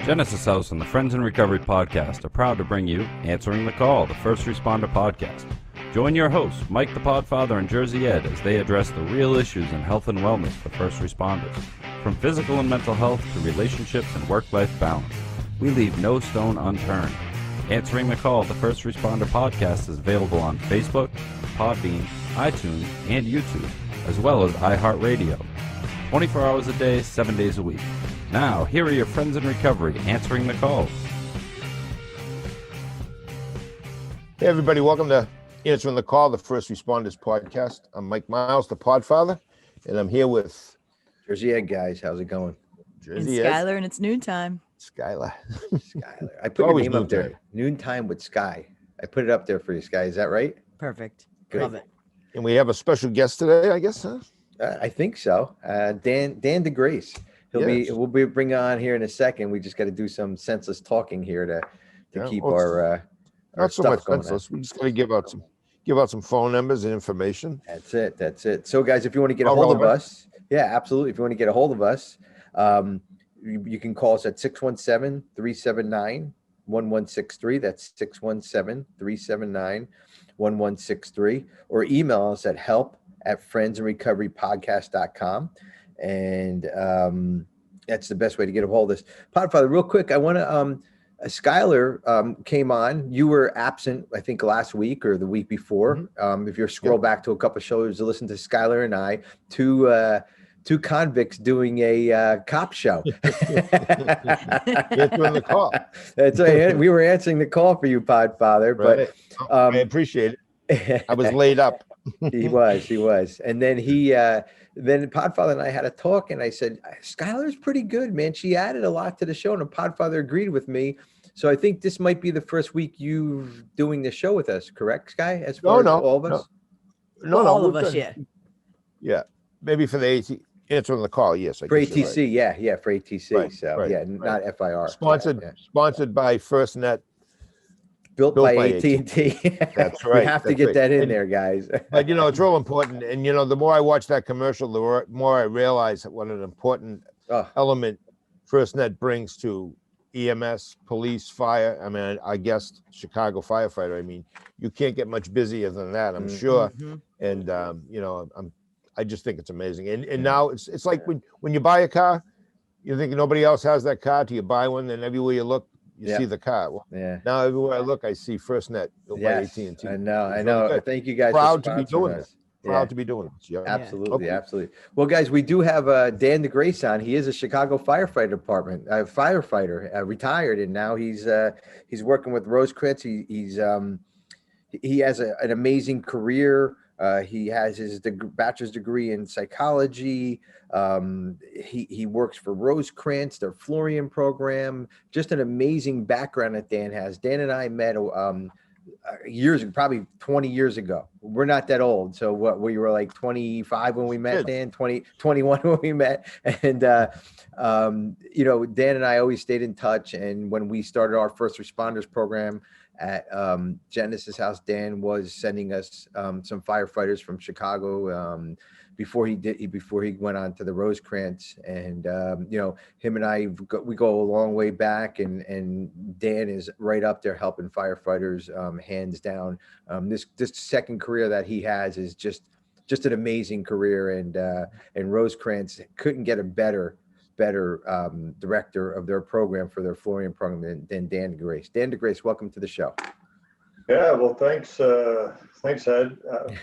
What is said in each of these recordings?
Genesis House and the Friends in Recovery podcast are proud to bring you Answering the Call, the First Responder podcast. Join your hosts, Mike the Podfather and Jersey Ed, as they address the real issues in health and wellness for first responders. From physical and mental health to relationships and work-life balance, we leave no stone unturned. Answering the Call, the First Responder podcast is available on Facebook, Podbean, iTunes, and YouTube, as well as iHeartRadio. 24 hours a day, 7 days a week. Now, here are your friends in recovery answering the calls. Hey, everybody. Welcome to Answering the Call, the First Responders podcast. I'm Mike Miles, the Podfather, and I'm here with Jersey Ed, guys. How's it going? Jersey Skylar, and it's noontime. Skylar. Skylar. I put your name up there. Noontime with Sky. I put it up there for you, Sky. Is that right? Perfect. Good. Love it. And we have a special guest today, I guess, huh? I think so. Dan DeGryse. We'll be bringing on here in a second. We just got to do some senseless talking here to keep our not so stuff much going senseless. We just got to give out some phone numbers and information. That's it. So, guys, if you want to get a hold of us, yeah, absolutely. If you want to get a hold of us, you can call us at 617-379-1163. That's 617-379-1163, or email us at help@friendsandrecoverypodcast.com. And that's the best way to get a hold of us. Podfather, real quick, I want to Skylar came on. You were absent, I think, last week or the week before. Mm-hmm. If you scroll back to a couple of shows to listen to Skylar and I, two convicts doing a cop show. Answering the call. That's right. We were answering the call for you, Podfather. Right. But I appreciate it. I was laid up. He was. And then then Podfather and I had a talk, and I said, Skylar's pretty good, man. She added a lot to the show, and Podfather agreed with me. So I think this might be the first week you doing the show with us, correct, Sky? As far as all of us? No, all of us, yeah. Yeah. Maybe for the Answering the Call, yes. For ATC, right. yeah, for ATC. Right, so right, yeah, not FIR. Sponsored by FirstNet. Built by AT&T. That's right. We have to get that in there, guys. But, it's real important. And, the more I watch that commercial, the more I realize what an important element FirstNet brings to EMS, police, fire. I mean, I guess Chicago firefighter. I mean, you can't get much busier than that, I'm sure. Mm-hmm. And, I just think it's amazing. And now it's like when you buy a car, you think nobody else has that car till you buy one, and everywhere you look, you see the car. Well, now everywhere I look, I see FirstNet by AT&T. I know. Thank you guys. Proud to be doing this. Proud to be doing this. Yeah. Absolutely. Well, guys, we do have Dan DeGryse on. He is a Chicago firefighter department firefighter, retired, and now he's working with Rosecrance. He has an amazing career. He has his bachelor's degree in psychology. He works for Rosecrance, their Florian Program. Just an amazing background that Dan has. Dan and I met years ago, probably 20 years ago. We're not that old. So we were like 25 when we met, Dan, 21 when we met. And, Dan and I always stayed in touch. And when we started our first responders program at Genesis House, Dan was sending us some firefighters from Chicago before he went on to the Rosecrance. And him and I we go a long way back, and Dan is right up there helping firefighters, hands down. This second career that he has is just an amazing career, and Rosecrance couldn't get a better director of their program for their Florian program than Dan DeGryse. Dan DeGryse, welcome to the show. Yeah, well, thanks, Ed.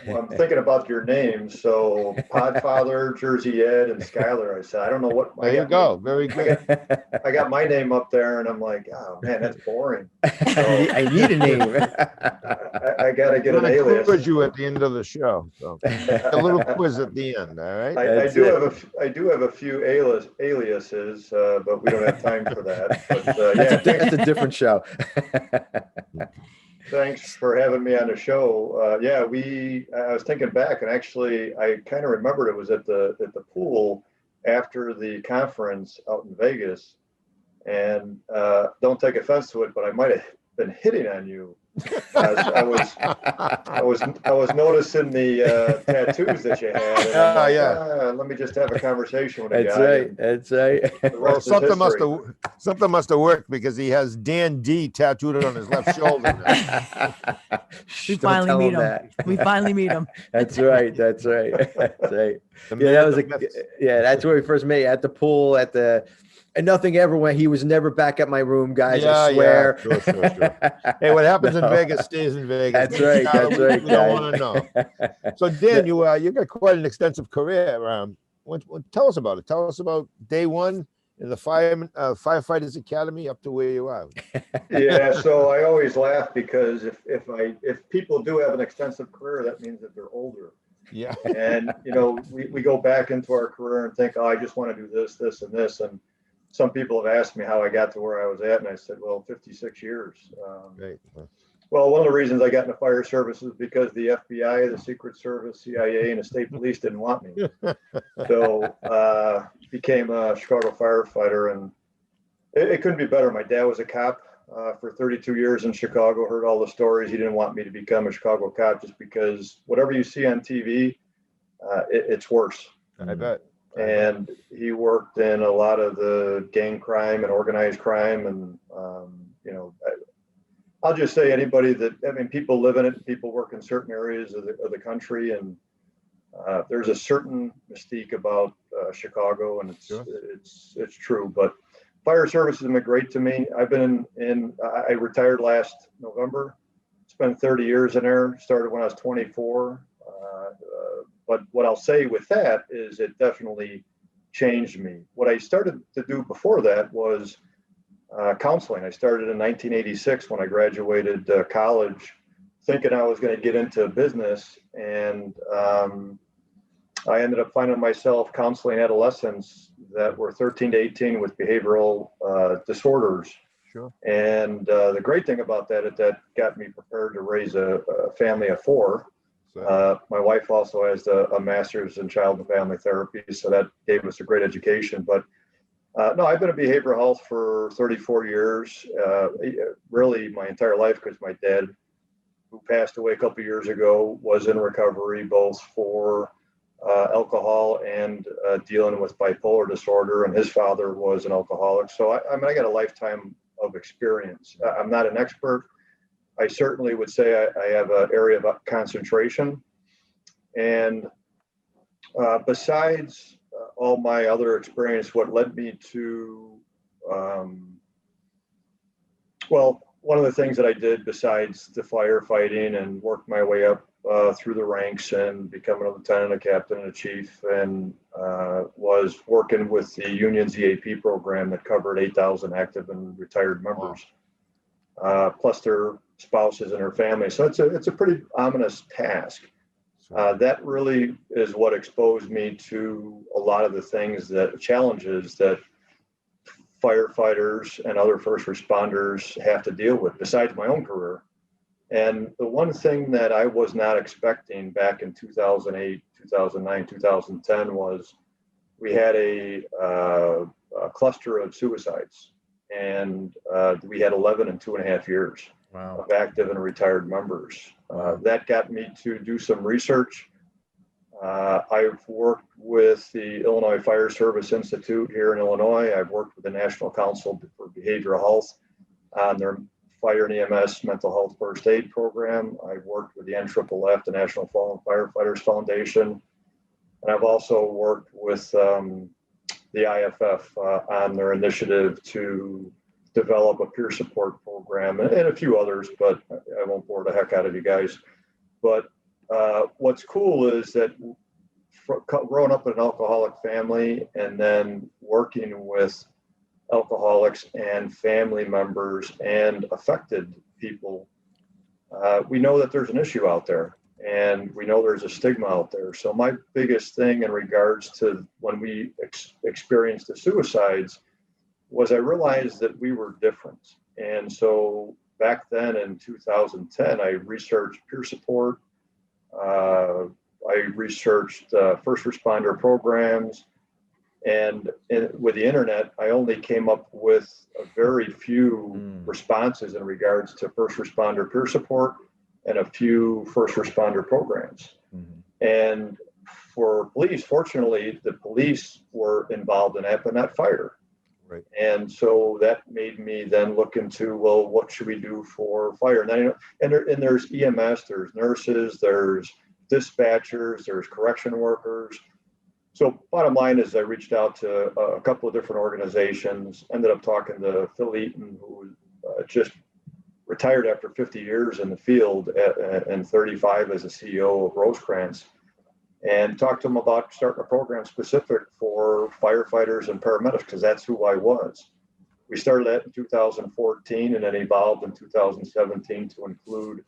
I'm thinking about your names. So Podfather, Jersey Ed, and Skylar. I said, I don't know what. There you go. Very good. I got my name up there, and I'm like, oh man, that's boring. So, I need a name. I got to get an alias. Quiz you at the end of the show. So. A little quiz at the end. All right. I do have a few aliases, but we don't have time for that. But, that's a different show. Thanks for having me on the show. I was thinking back, and actually I kind of remembered it was at the pool after the conference out in Vegas. And don't take offense to it, but I might have been hitting on you I was noticing the tattoos that you had, and I'm like, let me just have a conversation with a That's guy. right. That's right. The Well, rest is history. something must have worked because he has Dan D tattooed on his left shoulder now. Shh, We don't finally tell meet him him. that. We finally meet him. That's right. That's right. That's right. The Yeah, man, that was the myth. that's where we first met, at the pool, and nothing ever went. He was never back at my room, guys. I swear. Yeah, sure. Hey, what happens in No. Vegas stays in Vegas. That's right. That's right, We don't guys. want to know. So, Dan, you got quite an extensive career. Tell us about it. Tell us about day one in the Firefighters Academy up to where you are. Yeah, so I always laugh because if people do have an extensive career, that means that they're older. Yeah. And we go back into our career and think, oh, I just want to do this, this, and this. And some people have asked me how I got to where I was at, and I said, well, 56 years. Great. Well, one of the reasons I got into fire service is because the FBI, the Secret Service, CIA, and the state police didn't want me. So became a Chicago firefighter, and it couldn't be better. My dad was a cop for 32 years in Chicago, heard all the stories. He didn't want me to become a Chicago cop just because whatever you see on TV, it's worse. I bet. And he worked in a lot of the gang crime and organized crime. And, I'll just say people live in it, people work in certain areas of the country. And there's a certain mystique about Chicago, and it's true. But fire service has been great to me. I've been I retired last November, spent 30 years in there, started when I was 24. But what I'll say with that is it definitely changed me. What I started to do before that was counseling. I started in 1986 when I graduated college, thinking I was going to get into business. And I ended up finding myself counseling adolescents that were 13 to 18 with behavioral disorders. Sure. And the great thing about that is that got me prepared to raise a family of 4. My wife also has a master's in child and family therapy, so that gave us a great education. But no, I've been in behavioral health for 34 years, really my entire life, because my dad, who passed away a couple of years ago, was in recovery both for alcohol and dealing with bipolar disorder, and his father was an alcoholic. So I got a lifetime of experience. I'm not an expert. I certainly would say I have an area of concentration. And besides all my other experience, what led me to, one of the things that I did besides the firefighting and worked my way up through the ranks and becoming a lieutenant, a captain, and a chief, and was working with the union's EAP program that covered 8,000 active and retired members. Plus their spouses and their families. So it's a pretty ominous task. That really is what exposed me to a lot of the challenges that firefighters and other first responders have to deal with besides my own career. And the one thing that I was not expecting back in 2008, 2009, 2010 was we had a cluster of suicides. And we had 11 in 2.5 years of active and retired members. That got me to do some research. I've worked with the Illinois Fire Service Institute here in Illinois. I've worked with the National Council for Behavioral Health on their fire and EMS mental health first aid program. I've worked with the NFFF, the National Fallen Firefighters Foundation. And I've also worked with the IFF on their initiative to develop a peer support program and a few others, but I won't bore the heck out of you guys. But what's cool is that growing up in an alcoholic family and then working with alcoholics and family members and affected people, we know that there's an issue out there. And we know there's a stigma out there. So my biggest thing in regards to when we experienced the suicides was I realized that we were different. And so back then in 2010, I researched peer support. I researched first responder programs. And with the internet, I only came up with a very few responses in regards to first responder peer support and a few first responder programs. And for police, fortunately, the police were involved in that, but not fire. Right. And so that made me then look into, well, what should we do for fire? And then, and there's EMS, there's nurses, there's dispatchers, there's correction workers. So bottom line is I reached out to a couple of different organizations, ended up talking to Phil Eaton, who just retired after 50 years in the field and 35 as a CEO of Rosecrance, and talked to him about starting a program specific for firefighters and paramedics, because that's who I was. We started that in 2014 and then evolved in 2017 to include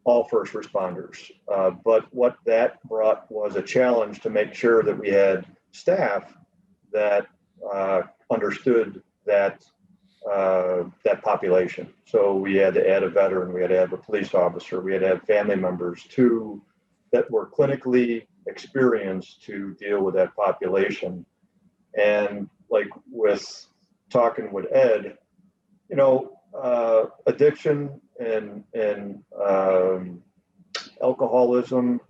all first responders. But what that brought was a challenge to make sure that we had staff that understood that that population. So we had to add a veteran, we had to have a police officer, we had to have family members too that were clinically experienced to deal with that population. And like with talking with Ed, you know, addiction and alcoholism,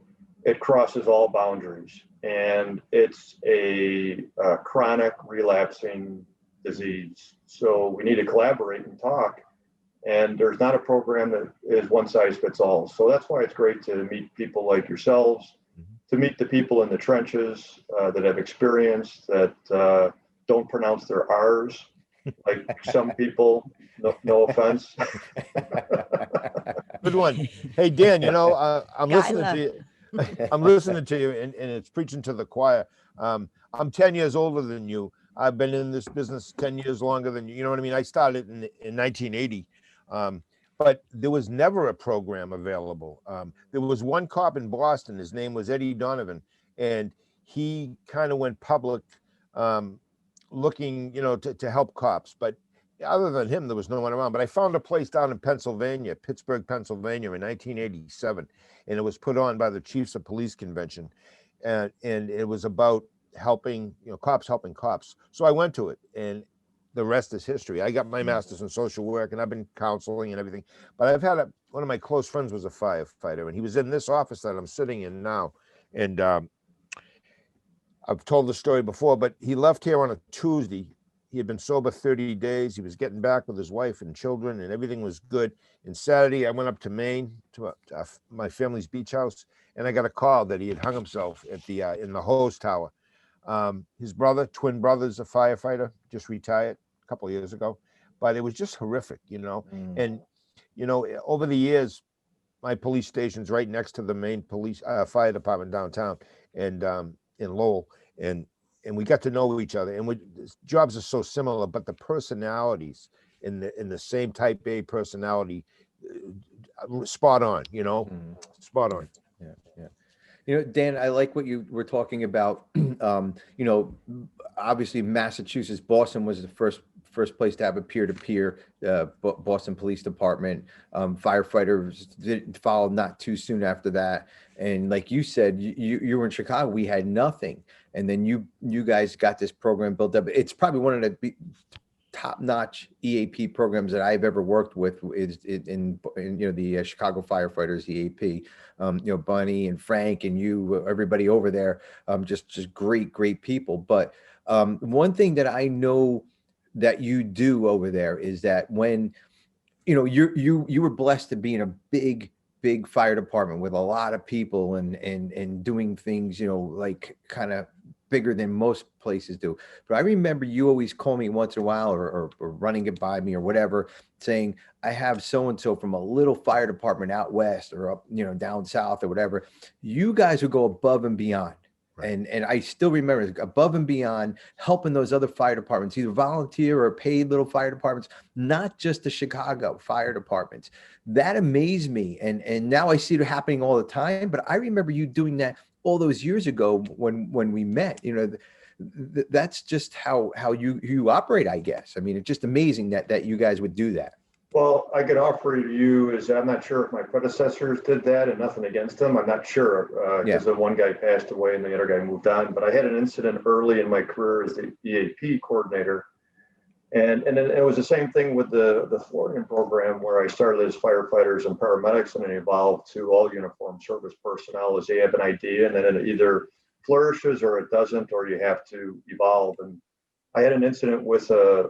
it crosses all boundaries, and it's a chronic relapsing disease. So we need to collaborate and talk, and there's not a program that is one size fits all. So that's why it's great to meet people like yourselves, to meet the people in the trenches that have experience, that don't pronounce their R's like some people. No offense. Good one. Hey, Dan, you know, I'm listening to you. I'm listening to you, and it's preaching to the choir. I'm 10 years older than you. I've been in this business 10 years longer than you. You know what I mean? I started in 1980, but there was never a program available. There was one cop in Boston. His name was Eddie Donovan, and he kind of went public looking, you know, to help cops. But other than him, there was no one around. But I found a place down in Pennsylvania, Pittsburgh, Pennsylvania, in 1987, and it was put on by the Chiefs of Police Convention, and it was about helping, you know, cops helping cops. So I went to it, and the rest is history. I got my master's in social work, and I've been counseling and everything. But I've had one of my close friends was a firefighter, and he was in this office that I'm sitting in now, and I've told the story before, but he left here on a Tuesday. He had been sober 30 days. He was getting back with his wife and children, and everything was good. And Saturday, I went up to Maine to my family's beach house, and I got a call that he had hung himself at the in the hose tower. His brother, twin brother's a firefighter, just retired a couple of years ago, but it was just horrific, you know. And you know, over the years, my police station's right next to the main police fire department downtown, and in Lowell, and we got to know each other, and jobs are so similar, but the personalities in the same type A personality, spot on, you know, spot on. Yeah. You know, Dan, I like what you were talking about. You know, obviously Massachusetts, Boston was the first place to have a peer-to-peer. Boston Police Department, firefighters did follow not too soon after that. And like you said, you were in Chicago, we had nothing. And then you guys got this program built up. It's probably one of the top-notch EAP programs that I've ever worked with, is in you know, the Chicago firefighters EAP. You know, Bunny and Frank and you, everybody over there, just great people. But one thing that I know that you do over there is that when, you know, you were blessed to be in a big fire department with a lot of people and doing things, you know, like kind of bigger than most places do. But I remember you always call me once in a while or running it by me or whatever, saying, I have so-and-so from a little fire department out west or up, you know, down south or whatever. You guys would go above and beyond. Right. And I still remember above and beyond, helping those other fire departments, either volunteer or paid little fire departments, not just the Chicago fire departments. That amazed me. And now I see it happening all the time. But I remember you doing that all those years ago when we met. You know, that's just how you operate, I guess. I mean, it's just amazing that you guys would do that. Well, I could offer you is I'm not sure if my predecessors did that, and nothing against them. I'm not sure because the one guy passed away and the other guy moved on. But I had an incident early in my career as the EAP coordinator. And then it was the same thing with the Florian program, where I started as firefighters and paramedics, and it evolved to all uniformed service personnel as they have an idea, and then it either flourishes or it doesn't, or you have to evolve. And I had an incident with a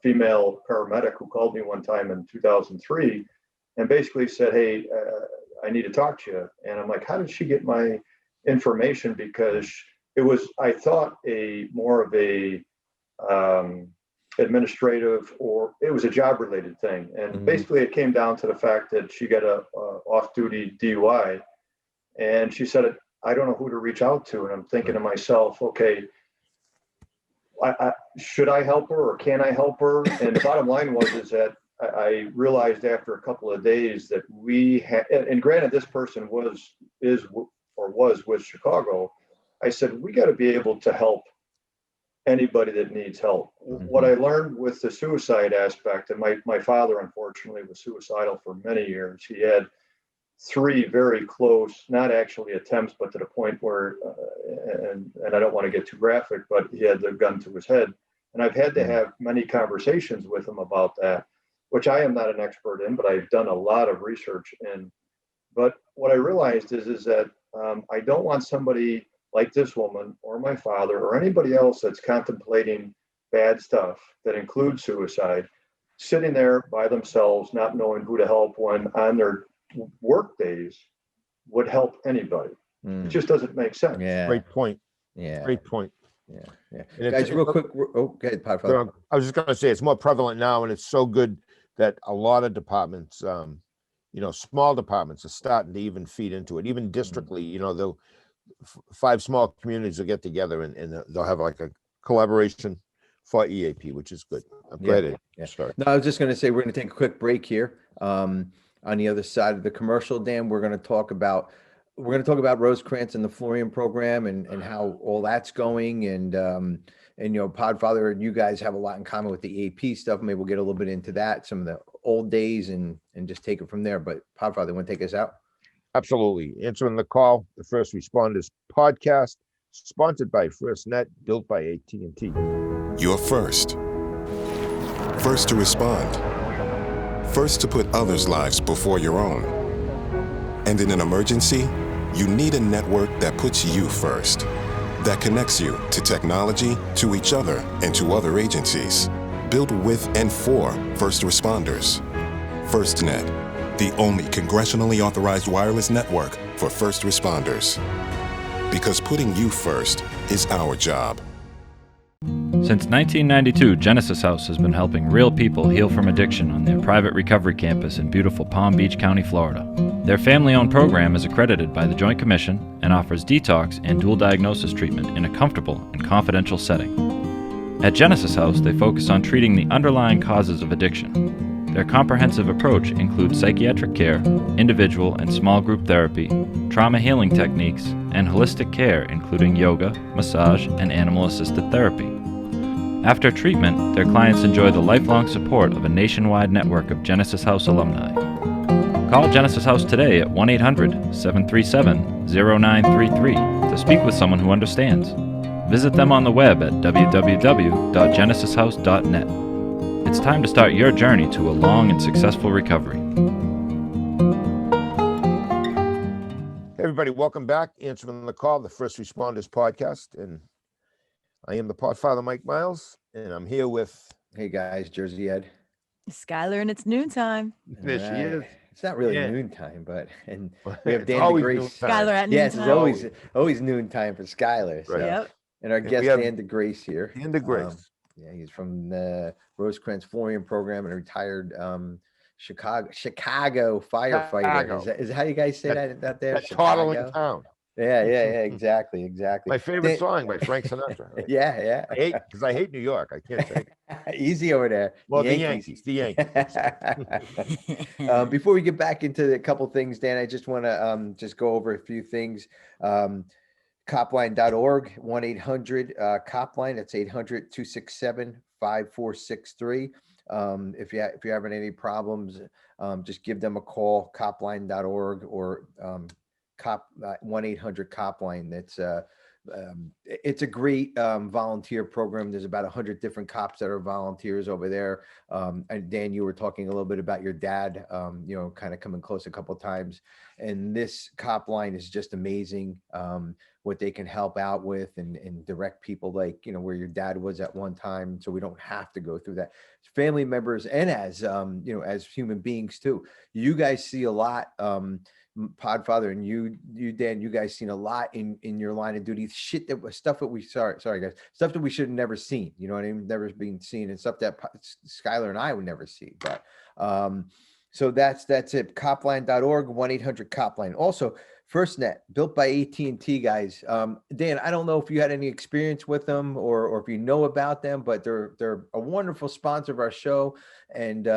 female paramedic who called me one time in 2003 and basically said, "Hey, I need to talk to you." And I'm like, "How did she get my information?" Because it was, I thought, more of a administrative, or it was a job related thing. And basically it came down to the fact that she got a off-duty DUI, and she said, "I don't know who to reach out to." And I'm thinking to myself, okay, should I help her or can I help her? And the bottom line is that I realized after a couple of days that we had, and granted this person was with Chicago, I said, we got to be able to help anybody that needs help. What I learned with the suicide aspect, and my father unfortunately was suicidal for many years. He had 3 very close, not actually attempts, but to the point where, and I don't want to get too graphic, but he had the gun to his head. And I've had to have many conversations with him about that, which I am not an expert in, but I've done a lot of research in. But what I realized is that I don't want somebody like this woman or my father or anybody else that's contemplating bad stuff that includes suicide, sitting there by themselves, not knowing who to help, when on their work days would help anybody. It just doesn't make sense. Yeah. Great point. Yeah. Great point. Yeah. And Guys, real quick. Oh, go ahead, Podfather. I was just going to say, it's more prevalent now, and it's so good that a lot of departments, small departments are starting to even feed into it. Even districtly, they'll 5 small communities will get together and they'll have like a collaboration for EAP, which is good. Go ahead. Sorry. No, I was just going to say, we're going to take a quick break here. On the other side of the commercial, Dan, we're going to talk about Rosecrance and the Florian program and how all that's going. And Podfather and you guys have a lot in common with the EAP stuff. Maybe we'll get a little bit into that, some of the old days, and just take it from there. But Podfather, want to take us out? Absolutely. Answering the call, the First Responders podcast, sponsored by FirstNet, built by AT&T. You're first. First to respond. First to put others' lives before your own. And in an emergency, you need a network that puts you first, that connects you to technology, to each other, and to other agencies. Built with and for first responders. FirstNet, the only congressionally authorized wireless network for first responders. Because putting you first is our job. Since 1992, Genesis House has been helping real people heal from addiction on their private recovery campus in beautiful Palm Beach County, Florida. Their family-owned program is accredited by the Joint Commission and offers detox and dual diagnosis treatment in a comfortable and confidential setting. At Genesis House, they focus on treating the underlying causes of addiction. Their comprehensive approach includes psychiatric care, individual and small group therapy, trauma healing techniques, and holistic care including yoga, massage, and animal-assisted therapy. After treatment, their clients enjoy the lifelong support of a nationwide network of Genesis House alumni. Call Genesis House today at 1-800-737-0933 to speak with someone who understands. Visit them on the web at www.genesishouse.net. It's time to start your journey to a long and successful recovery. Hey everybody, welcome back. Answering the call, the First Responders podcast. And I am the Podfather, Mike Miles, and I'm here with... Hey guys, Jersey Ed. Skylar, and it's noontime. There she is. It's not really noontime, but we have Dan DeGryse. Skylar at noontime. Yes, it's always noontime for Skylar. So. Right. Yep. And our guest, Dan DeGryse here. Dan DeGryse. He's from the Rosecrance Florian program and a retired Chicago firefighter. Is that how you guys say that out there? That toddling town. Yeah, exactly. My favorite song by Frank Sinatra. Right? Yeah. Because I hate New York. I can't take it. Easy over there. Well, the Yankees. Before we get back into a couple things, Dan, I just want to just go over a few things. A copline.org, 1-800-COPLINE. That's 800-267-5463. If you're having any problems, just give them a call, copline.org, or 1-800-COPLINE. It's a great volunteer program. There's about 100 different cops that are volunteers over there. And Dan, you were talking a little bit about your dad, kind of coming close a couple of times. And this cop line is just amazing, what they can help out with and direct people, like, where your dad was at one time. So we don't have to go through that. Family members, and as human beings too. You guys see a lot, Podfather, and you Dan, you guys seen a lot in your line of duty, stuff that we stuff that we should have never seen, you know what I mean, never been seen, and stuff that Skylar and I would never see. But so that's it. Copline.org, 1-800-COPLINE. Also, FirstNet, built by AT&T, guys. Dan, I don't know if you had any experience with them or if you know about them, but they're a wonderful sponsor of our show, and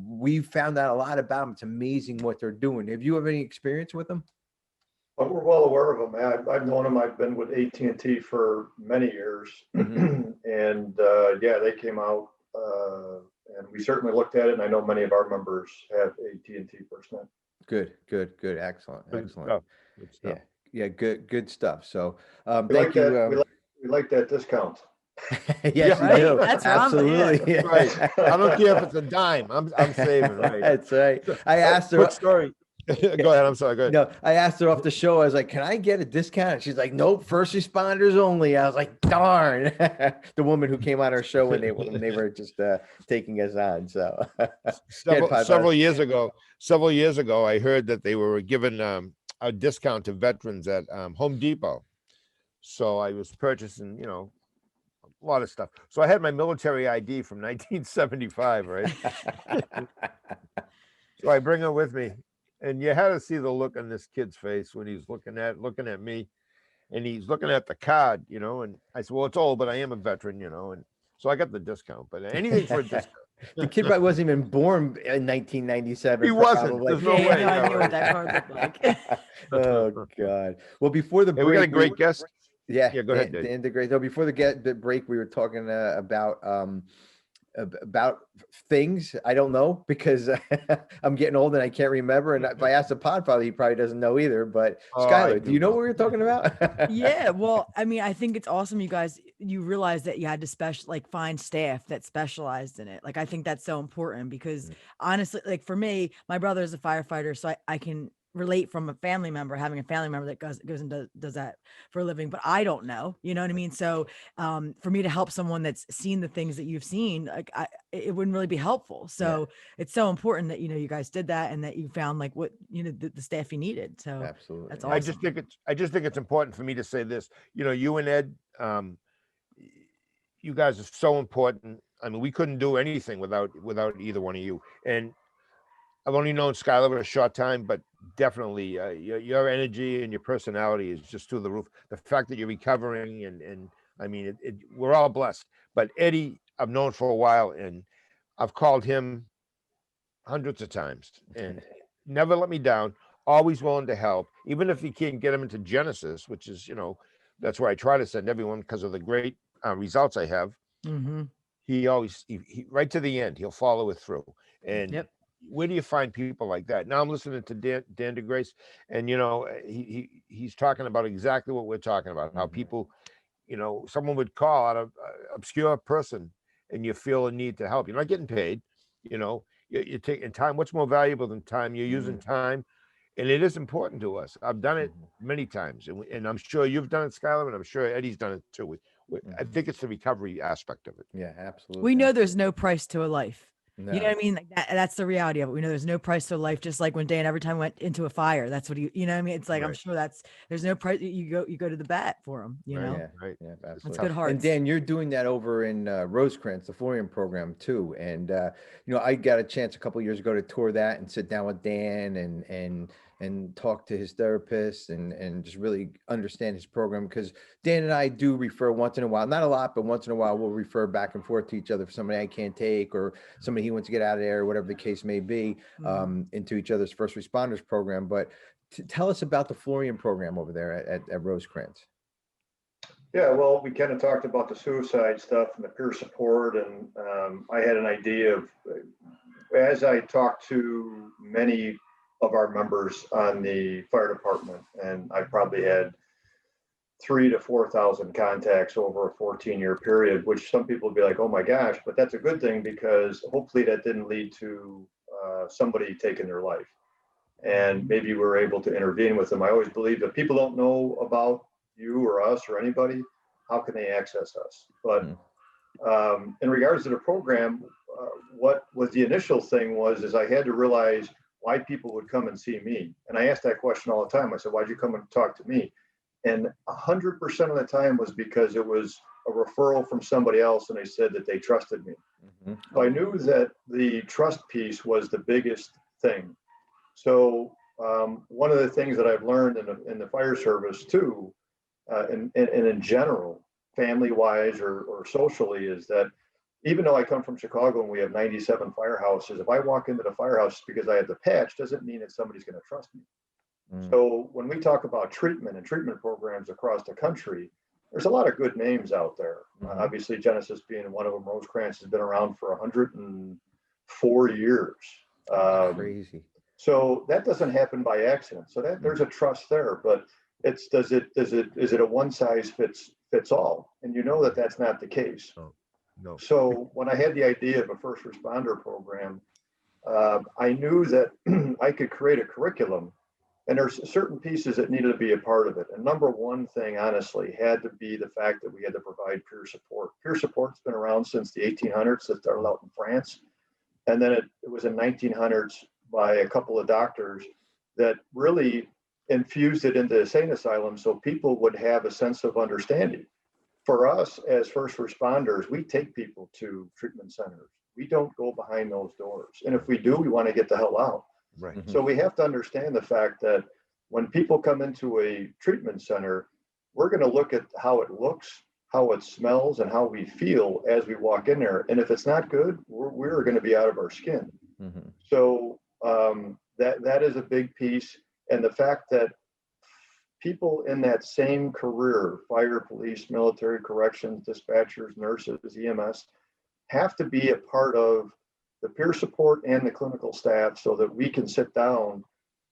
we found out a lot about them. It's amazing what they're doing. Have you have any experience with them? Well, we're well aware of them. I've known them. I've been with AT&T for many years, and they came out, and we certainly looked at it. And I know many of our members have AT&T FirstNet. Good, excellent. Good stuff. Yeah, good stuff. So Thank you. We like that discount. Yes, right. you do. That's absolutely Right. I don't care if it's a dime. I'm saving, right? That's right. I asked her. Quick story. Go ahead. I'm sorry. Go ahead. No, I asked her off the show. I was like, "Can I get a discount?" And she's like, "Nope, first responders only." I was like, "Darn!" The woman who came on our show when they were just taking us on. So several years ago, I heard that they were giving a discount to veterans at Home Depot. So I was purchasing, a lot of stuff. So I had my military ID from 1975, right? So I bring it with me. And you had to see the look on this kid's face when he's looking at me, and he's looking at the card, and I said, well, it's old, but I am a veteran, and so I got the discount, but anything for a discount. The kid probably wasn't even born in 1997. He wasn't. There's no way. I knew what that card looked like. Oh God. Well, before the break, we got a great guest. Yeah, go ahead, Dan DeGryse. So before the break, we were talking about things I don't know, because I'm getting old and I can't remember. And if I ask the Podfather, he probably doesn't know either. But Skylar, do you know what we were talking about? Yeah, well, I mean, I think it's awesome you guys, you realize that you had to find staff that specialized in it. Like, I think that's so important, because honestly, like for me, my brother is a firefighter, so I can relate from having a family member that goes and does that for a living, but I don't know, you know what I mean? So for me to help someone that's seen the things that you've seen, like it wouldn't really be helpful. So it's so important that, you guys did that, and that you found like what, the staff you needed. So absolutely, that's awesome. I just think it's important for me to say this, you and Ed, you guys are so important. I mean, we couldn't do anything without either one of you. And I've only known Skylar for a short time, but definitely your energy and your personality is just through the roof. The fact that you're recovering, and I mean, we're all blessed. But Eddie, I've known for a while, and I've called him hundreds of times, and never let me down. Always willing to help, even if you can't get him into Genesis, which is, that's where I try to send everyone because of the great results I have. Mm-hmm. He always, he right to the end, he'll follow it through. And where do you find people like that? Now I'm listening to Dan DeGryse, and he's talking about exactly what we're talking about. How people, someone would call out of obscure person, and you feel a need to help. You're not getting paid, you're taking time. What's more valuable than time? You're using time, and it is important to us. I've done it many times, and I'm sure you've done it, Skylar, and I'm sure Eddie's done it too. I think it's the recovery aspect of it. Yeah, absolutely. We know there's no price to a life. No. You know what I mean? Like that's the reality of it. We know there's no price to life. Just like when Dan every time went into a fire, that's what you know what I mean? It's like, I'm sure there's no price. You go to the bat for them, you know? Yeah, right. Yeah, absolutely. That's good hearts. And Dan, you're doing that over in Rosecrance, the Florian Program too. And, I got a chance a couple of years ago to tour that and sit down with Dan and talk to his therapist and just really understand his program, because Dan and I do refer once in a while, not a lot, but once in a while we'll refer back and forth to each other for somebody I can't take, or somebody he wants to get out of there, or whatever the case may be, into each other's first responders program. But tell us about the Florian Program over there at Rosecrance. Yeah, well, we kind of talked about the suicide stuff and the peer support, and I had an idea of, as I talked to many of our members on the fire department, and I probably had 3,000 to 4,000 contacts over a 14-year period, which some people would be like, oh my gosh, but that's a good thing because hopefully that didn't lead to somebody taking their life. And maybe we're able to intervene with them. I always believe that people don't know about you or us or anybody, how can they access us? But in regards to the program, what was the initial thing is I had to realize why people would come and see me. And I asked that question all the time. I said, why'd you come and talk to me? And 100% of the time was because it was a referral from somebody else and they said that they trusted me. So I knew that the trust piece was the biggest thing. So one of the things that I've learned in the fire service too, and in general, family-wise or socially, is that even though I come from Chicago and we have 97 firehouses, if I walk into the firehouse because I have the patch, doesn't mean that somebody's going to trust me. So when we talk about treatment and treatment programs across the country, there's a lot of good names out there. Obviously, Genesis being one of them. Rosecrance has been around for 104 years. Crazy. So that doesn't happen by accident. So that there's a trust there, but is it a one size fits all? And you know that that's not the case. No. So when I had the idea of a first responder program, I knew that I could create a curriculum, and there's certain pieces that needed to be a part of it. And number one thing, honestly, had to be the fact that we had to provide peer support. Peer support's been around since the 1800s. It started out in France, and then it was in 1900s by a couple of doctors that really infused it into insane asylums so people would have a sense of understanding. For us as first responders, we take people to treatment centers. We don't go behind those doors. And if we do, we want to get the hell out. Right. So we have to understand the fact that when people come into a treatment center, we're going to look at how it looks, how it smells, and how we feel as we walk in there. And if it's not good, we're going to be out of our skin. So that is a big piece. And the fact that people in that same career, fire, police, military, corrections, dispatchers, nurses, EMS, have to be a part of the peer support and the clinical staff so that we can sit down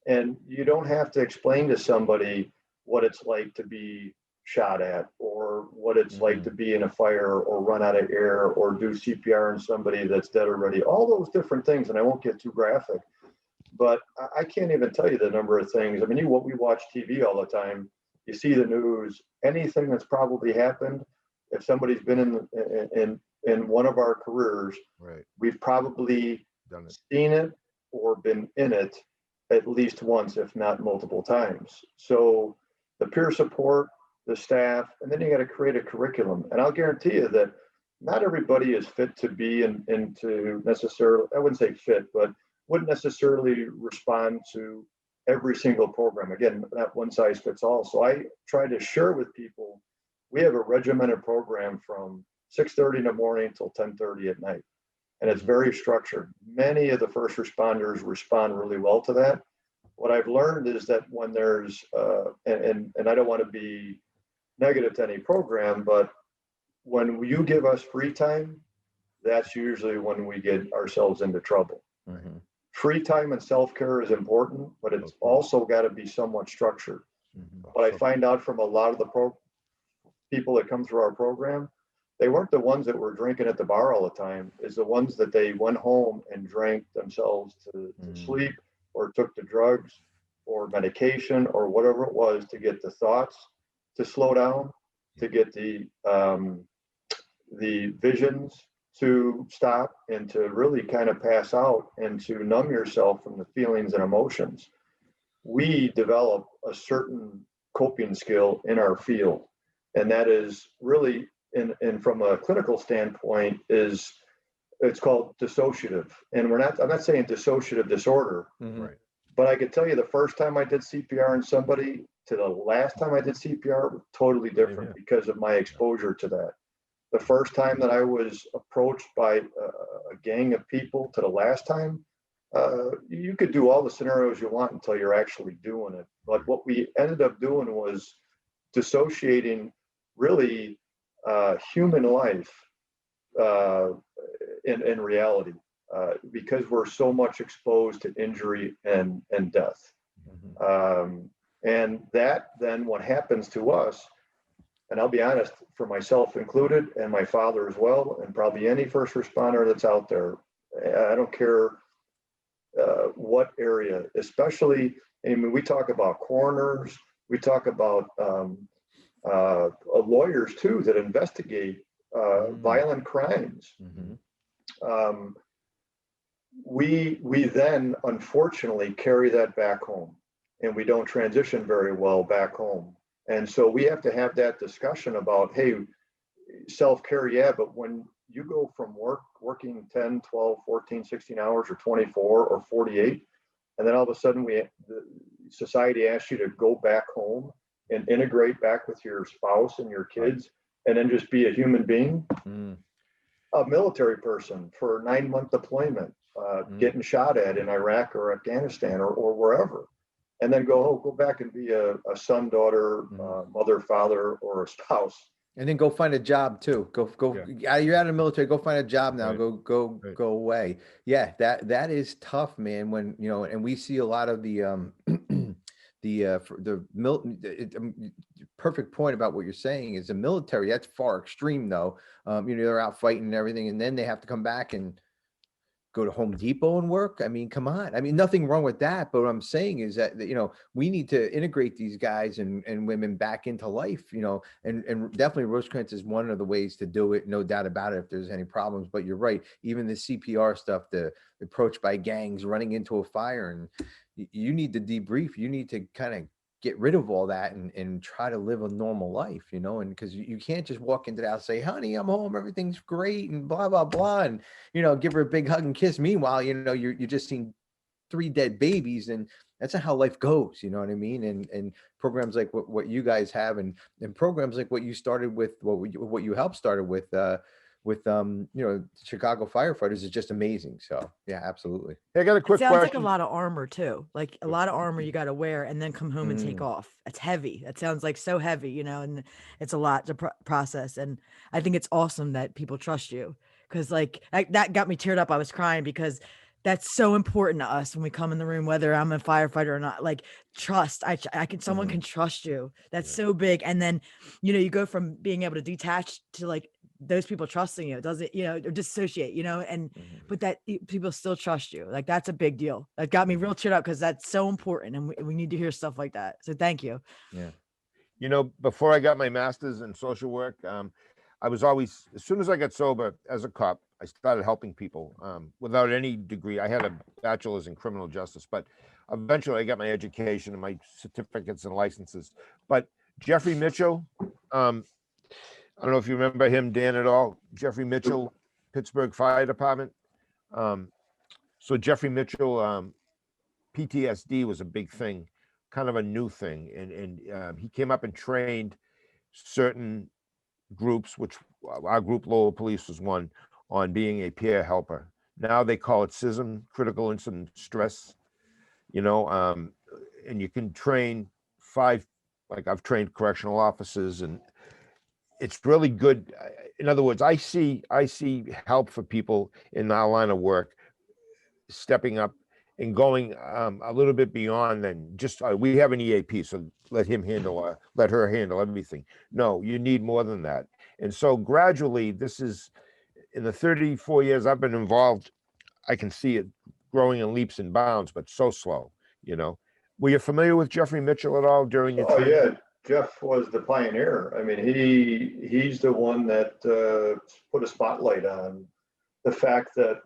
and you don't have to explain to somebody what it's like to be shot at or what it's like to be in a fire or run out of air or do CPR on somebody that's dead already, all those different things. And I won't get too graphic, but I can't even tell you the number of things. I mean, we watch TV all the time. You see the news, anything that's probably happened. If somebody's been in one of our careers, Right. We've probably seen it or been in it at least once, if not multiple times. So the peer support, the staff, and then you got to create a curriculum. And I'll guarantee you that not everybody is fit to be into necessarily, I wouldn't say fit, but wouldn't necessarily respond to every single program. Again, not one size fits all. So I try to share with people, we have a regimented program from 6:30 in the morning till 10:30 at night. And it's very structured. Many of the first responders respond really well to that. What I've learned is that when there's, and I don't want to be negative to any program, but when you give us free time, that's usually when we get ourselves into trouble. Free time and self-care is important, but it's also got to be somewhat structured. But I find out from a lot of the people that come through our program, they weren't the ones that were drinking at the bar all the time, is the ones that they went home and drank themselves to sleep or took the drugs or medication or whatever it was to get the thoughts to slow down, to get the visions to stop and to really kind of pass out and to numb yourself from the feelings and emotions. We develop a certain coping skill in our field, and that is really and from a clinical standpoint it's called dissociative. And I'm not saying dissociative disorder, Right. but I could tell you the first time I did CPR on somebody to the last time I did CPR was totally different because of my exposure to that. The first time that I was approached by a gang of people to the last time, you could do all the scenarios you want until you're actually doing it. But what we ended up doing was dissociating really human life in reality, because we're so much exposed to injury and death. And that then what happens to us, and I'll be honest, for myself included, and my father as well, and probably any first responder that's out there, I don't care what area, especially, I mean, we talk about coroners, we talk about lawyers too that investigate violent crimes. We then unfortunately carry that back home, and we don't transition very well back home. And so we have to have that discussion about, hey, self-care, yeah, but when you go from working 10, 12, 14, 16 hours or 24 or 48, and then all of a sudden society asks you to go back home and integrate back with your spouse and your kids, and then just be a human being, a military person for a 9-month deployment, getting shot at in Iraq or Afghanistan or wherever, and then go back and be a son, daughter, mother, father, or a spouse. And then go find a job too. Go. Yeah. You're out of the military. Go find a job now. Right. Go away. Yeah, that is tough, man. When and we see a lot of the perfect point about what you're saying is the military. That's far extreme though. They're out fighting and everything, and then they have to come back and go to Home Depot and work. I mean, come on. I mean, nothing wrong with that. But what I'm saying is that, we need to integrate these guys and women back into life, and definitely Rosecrance is one of the ways to do it. No doubt about it, if there's any problems. But you're right. Even the CPR stuff, the approach by gangs, running into a fire, and you need to debrief. You need to kind of get rid of all that and try to live a normal life, and because you can't just walk into the house and say, honey, I'm home, everything's great, and blah, blah, blah. And, give her a big hug and kiss. Meanwhile, you're just seeing 3 dead babies, and that's not how life goes. You know what I mean? And programs like what you guys have, and programs like what you started with, what you helped started with Chicago firefighters is just amazing. So yeah, absolutely. Hey, I got a quick Sounds question. like a lot of armor too, like a lot of armor you got to wear and then come home and take off. It's heavy. That sounds like so heavy, and it's a lot to process. And I think it's awesome that people trust you, because that got me teared up. I was crying because that's so important to us when we come in the room, whether I'm a firefighter or not. Like, trust. Someone can trust you. That's so big. And then, you go from being able to detach to those people trusting you. It doesn't, or dissociate, but that people still trust you. Like, that's a big deal. That got me real cheered up, because that's so important. And we need to hear stuff like that. So thank you. Yeah. Before I got my master's in social work, I was always, as soon as I got sober as a cop, I started helping people without any degree. I had a bachelor's in criminal justice, but eventually I got my education and my certificates and licenses. But Jeffrey Mitchell, I don't know if you remember him, Dan, at all. Jeffrey Mitchell, Pittsburgh Fire Department. So Jeffrey Mitchell, PTSD was a big thing, kind of a new thing. And he came up and trained certain groups, which our group, Lowell Police, was one, on being a peer helper. Now they call it CISM, critical incident stress, and you can train 5, like I've trained correctional officers, and it's really good. In other words, I see help for people in our line of work stepping up and going a little bit beyond than just we have an EAP, so let her handle everything. No, you need more than that. And so gradually, this is, in the 34 years I've been involved, I can see it growing in leaps and bounds, but so slow. Were you familiar with Jeffrey Mitchell at all during your time? Yeah. Jeff was the pioneer. I mean, he's the one that put a spotlight on the fact that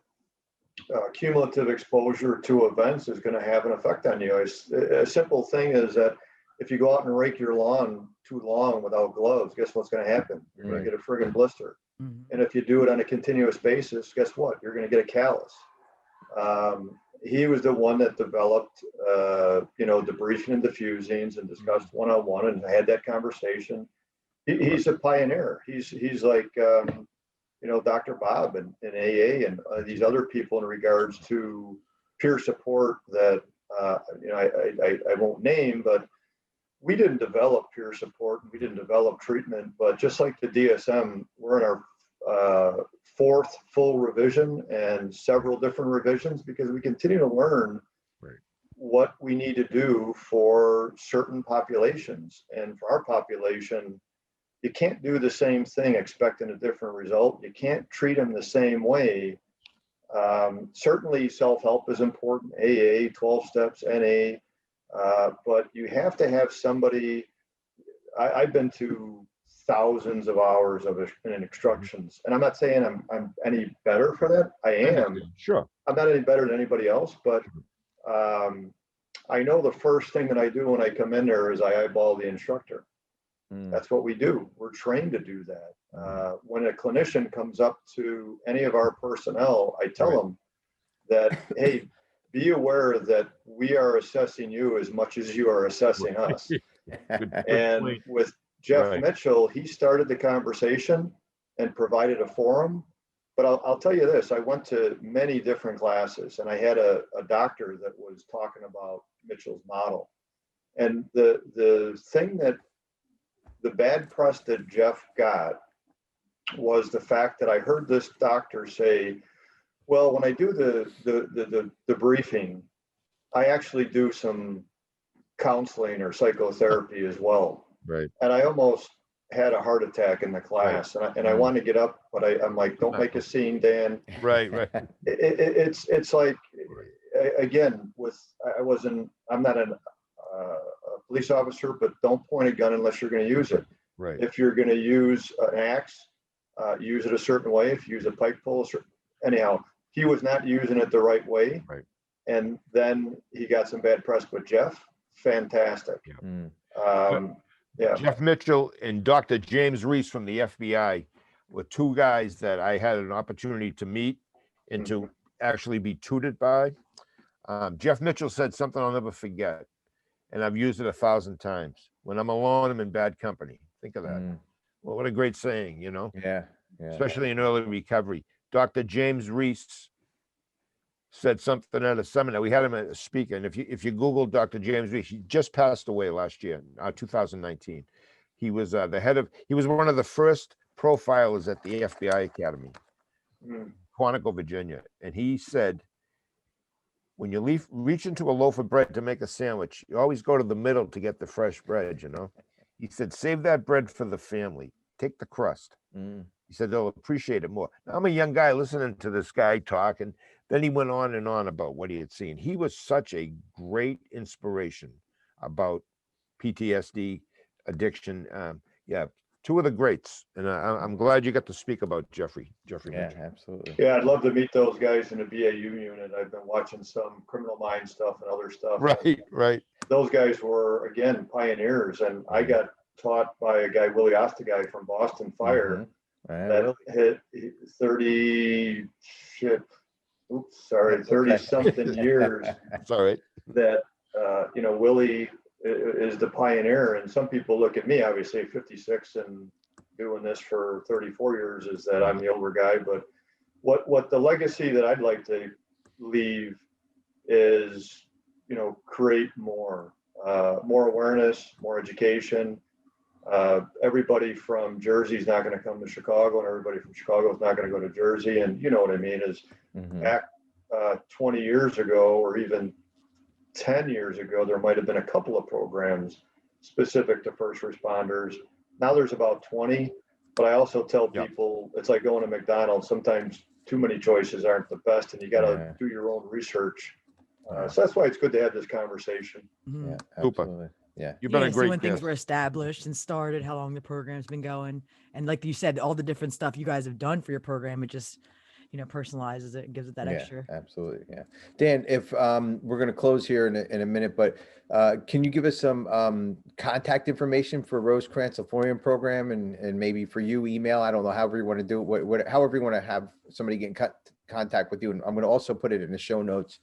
cumulative exposure to events is going to have an effect on you. A simple thing is that if you go out and rake your lawn too long without gloves, guess what's going to happen? You're going to get a friggin' blister. And if you do it on a continuous basis, guess what? You're going to get a callus. He was the one that developed, debriefing and diffusings and discussed one-on-one and had that conversation. He's a pioneer. He's like, Dr. Bob and AA and these other people in regards to peer support that, I won't name, but we didn't develop peer support, we didn't develop treatment, but just like the DSM, we're in our fourth full revision and several different revisions because we continue to learn what we need to do for certain populations. And for our population, you can't do the same thing expecting a different result. You can't treat them the same way. Certainly self-help is important, AA, 12 steps, NA, but you have to have somebody. I've been to thousands of hours of instructions, and I'm not saying I'm any better for that. I am. Sure. I'm not any better than anybody else, but I know the first thing that I do when I come in there is I eyeball the instructor. That's what we do. We're trained to do that. When a clinician comes up to any of our personnel, I tell them that, hey, be aware that we are assessing you as much as you are assessing us. And with Jeff Mitchell, he started the conversation and provided a forum. But I'll tell you this, I went to many different classes and I had a doctor that was talking about Mitchell's model. And the thing that the bad press that Jeff got was the fact that I heard this doctor say, well, when I do the briefing, I actually do some counseling or psychotherapy as well. Right. And I almost had a heart attack in the class, and I want to get up, but I'm like, don't make a scene, Dan. Right. It's like, again, I'm not a police officer, but don't point a gun unless you're going to use it. Right. If you're going to use an axe, use it a certain way. If you use a pike pole, anyhow, he was not using it the right way. Right. And then he got some bad press, but Jeff, fantastic. Jeff Mitchell and Dr. James Reese from the FBI were two guys that I had an opportunity to meet and to actually be tutored by. Jeff Mitchell said something I'll never forget, and I've used it 1,000 times. When I'm alone, I'm in bad company. Think of that. Well, what a great saying, you know? Yeah. Especially in early recovery. Dr. James Reese said something at a seminar. We had him as a speaker, and if you Google Dr. James Reese, he just passed away last year, 2019. He was he was one of the first profilers at the FBI Academy, Quantico, Virginia, and he said, when you reach into a loaf of bread to make a sandwich, you always go to the middle to get the fresh bread, you know? He said, save that bread for the family. Take the crust. He said, they'll appreciate it more. Now, I'm a young guy listening to this guy talk, and then he went on and on about what he had seen. He was such a great inspiration about PTSD, addiction. Two of the greats. And I'm glad you got to speak about Jeffrey. Yeah, Mitchell. absolutely. Yeah, I'd love to meet those guys in the BAU unit. I've been watching some Criminal Minds stuff and other stuff. Right. Those guys were, again, pioneers. And I got taught by a guy, Willie Osterguy from Boston Fire, that hit 30 something years. That's all right. That, Willie is the pioneer. And some people look at me, obviously 56 and doing this for 34 years, is that I'm the older guy. But what the legacy that I'd like to leave is, create more awareness, more education. Everybody from Jersey is not going to come to Chicago, and everybody from Chicago is not going to go to Jersey. And you know what I mean is back 20 years ago, or even 10 years ago, there might have been a couple of programs specific to first responders. Now there's about 20, but I also tell people it's like going to McDonald's. Sometimes too many choices aren't the best, and you got to do your own research. So that's why it's good to have this conversation. Yeah, absolutely. Yeah, you've been a great so when guest. things were established and started, how long the program's been going, and like you said, all the different stuff you guys have done for your program, it just personalizes it and gives it that extra. Absolutely. Yeah. Dan, if we're going to close here in a minute, but can you give us some contact information for Rosecrance, the Florian Program, and maybe for you, email? I don't know, however you want to do it, however you want to have somebody get in contact with you. And I'm going to also put it in the show notes.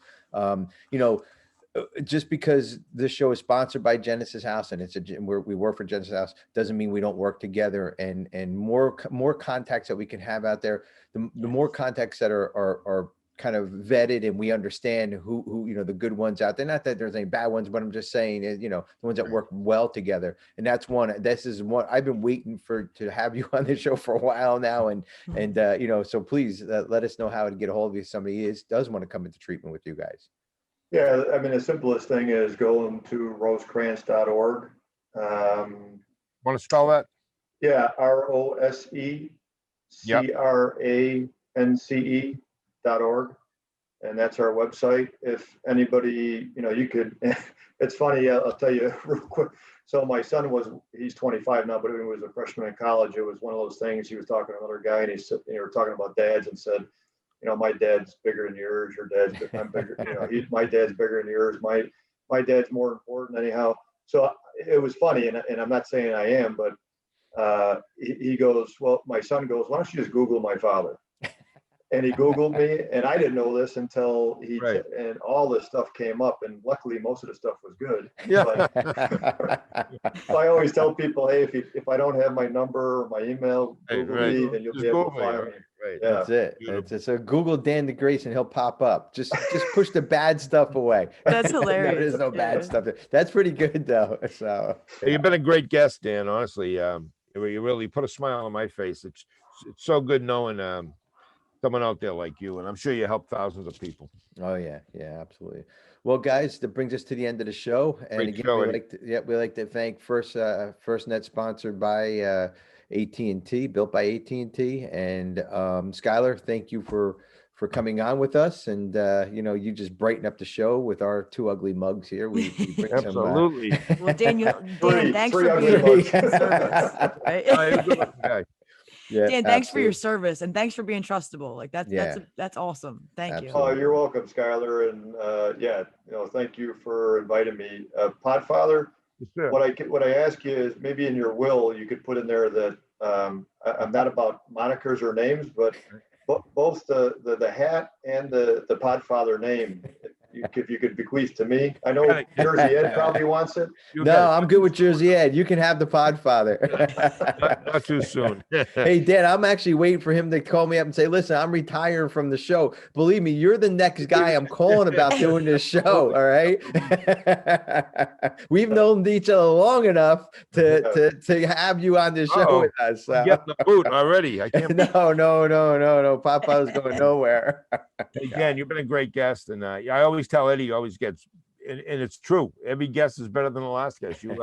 Just because this show is sponsored by Genesis House and we work for Genesis House doesn't mean we don't work together, and more contacts that we can have out there, the more contacts that are kind of vetted and we understand who the good ones out there. Not that there's any bad ones, but I'm just saying, the ones that work well together. And this is one I've been waiting to have you on the show for a while now. And so please let us know how to get a hold of you if somebody does want to come into treatment with you guys. Yeah, I mean, the simplest thing is going to rosecrance.org. Want to spell that? Yeah, ROSECRANCE.org. And that's our website. If anybody, you could, it's funny, I'll tell you real quick. So my son he's 25 now, but when he was a freshman in college, it was one of those things. He was talking to another guy and they were talking about dads and said, my dad's bigger than yours, your dad's, I'm bigger, my dad's bigger than yours. My dad's more important anyhow. So it was funny. And I'm not saying I am, but he goes, well, my son goes, why don't you just Google my father? And he Googled me, and I didn't know this until and all this stuff came up, and luckily most of the stuff was good. Yeah. So I always tell people, hey, if I don't have my number or my email, Google me, and you'll be able to find me. Right. Yeah. That's it. That's it. So Google Dan DeGryse and he'll pop up. Just push the bad stuff away. That's hilarious. There's no bad stuff. That's pretty good though. So you've been a great guest, Dan. Honestly, you really put a smile on my face. It's so good knowing someone out there like you, and I'm sure you help thousands of people. Oh yeah, absolutely. Well, guys, that brings us to the end of the show. And Great again, show, we like to thank FirstNet, sponsored by AT&T, built by AT&T, and Skylar, thank you for coming on with us. And you just brighten up the show with our two ugly mugs here. We bring Absolutely. Well, Dan, thanks three for ugly being mugs. in service. Right? Yeah, Dan, thanks for your absolutely. service and thanks for being trustable. Like that's awesome. Thank you. Absolutely. Oh, you're welcome, Skylar. And thank you for inviting me. Podfather, Sure. what I ask you is maybe in your will, you could put in there that I'm not about monikers or names, but both the hat and the Podfather name, if you could bequeath to me. I know Jersey Ed probably wants it. I'm good with Jersey Ed. You can have the Podfather. Not too soon. Hey, Dan, I'm actually waiting for him to call me up and say, listen, I'm retiring from the show. Believe me, you're the next guy I'm calling about doing this show. All right. We've known each other long enough to have you on this show with us. I'm getting the boot already. I can't. No. Podfather's going nowhere. Hey, Dan, you've been a great guest. And I always tell Eddie, he always gets, and it's true. Every guest is better than the last guest. You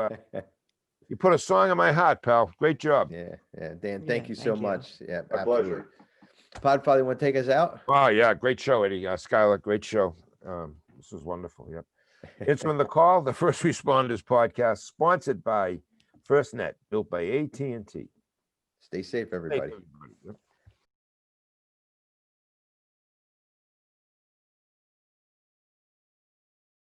put a song in my heart, pal. Great job. Yeah. Dan, thank you so much. Yeah, My absolutely. pleasure. Podfather, you want to take us out? Wow, yeah, great show, Eddie. Skylar, great show. This was wonderful. Yep. Answering the Call, the First Responders podcast, sponsored by FirstNet, built by AT&T. Stay safe, everybody. Yep.